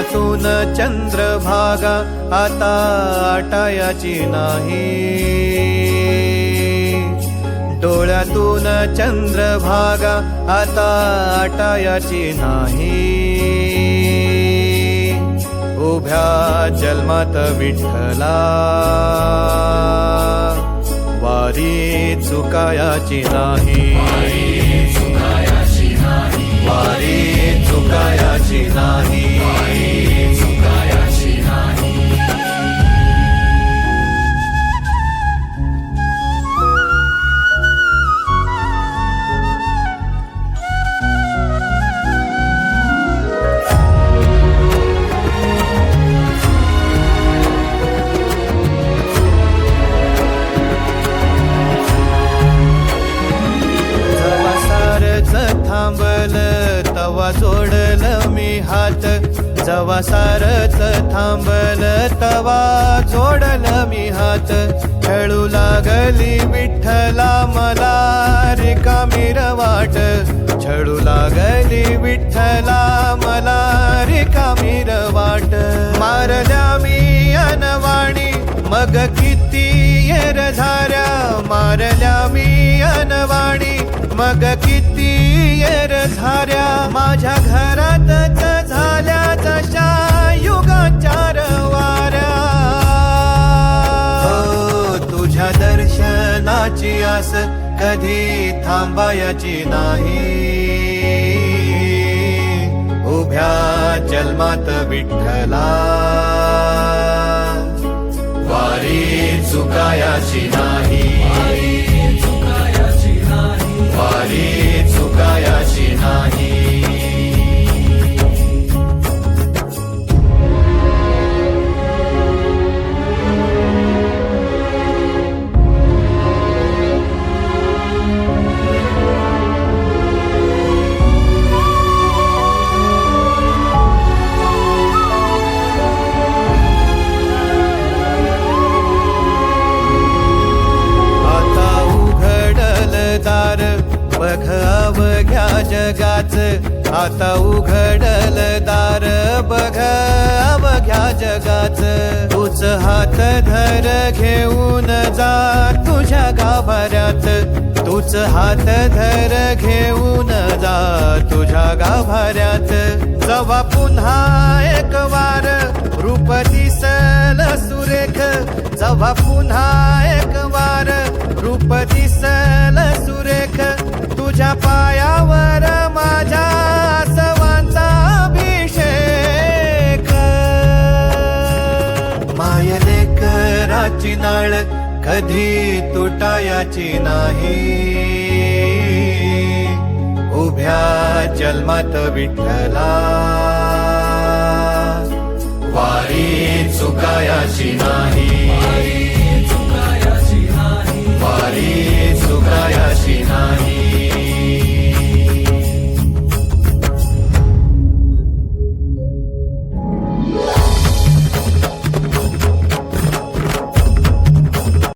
डोळ्यातून चंद्रभागा आता आटायाची नाही, डोळ्यातून चंद्रभागा आता आटायाची नाही. उभ्या जन्मात विठ्ठला वारी चुकायाची नाही, वारी चुकायाची नाही. थांबल तवा जोडल मी हात, जवा सारच थांबल तवा जोडल मी हात. खेळू लागली विठ्ठला मला रिकामी वाट, छळू लागली विठ्ठला मला रिकामी वाट. मारल्या मी अनवाणी मग किती येर झाऱ्या, मारल्या मी अनवाणी मग किती येर झाऱ्या. माझ्या घरातच झाल्या जशा युगाचार वाऱ्या. हो तुझ्या दर्शनाची आस कधी थांबायची नाही, उभ्या जन्मात विठ्ठला वारी चुकायाची नाही, वारी चुकायाची नाही. बघ अवघ्या जगाच, आता उघडल दार बघ अवघ्या जगाच. तूच हात धर घेऊन जा तुझ्या गाभाऱ्यात, तूच हात धर घेऊन जा तुझ्या गाभाऱ्यात. जवा पुन्हा एक वार रूप दिसल सुरेख, जवा पुन्हा एक वार रूप दिसल सुरेख. तुझ्या पायावर माझ्या आसवांचा अभिषेक. मायले कराची नाळ कधी तुटायाची नाही, उभ्या जन्मात विठ्ठला वारी चुकायाची नाही.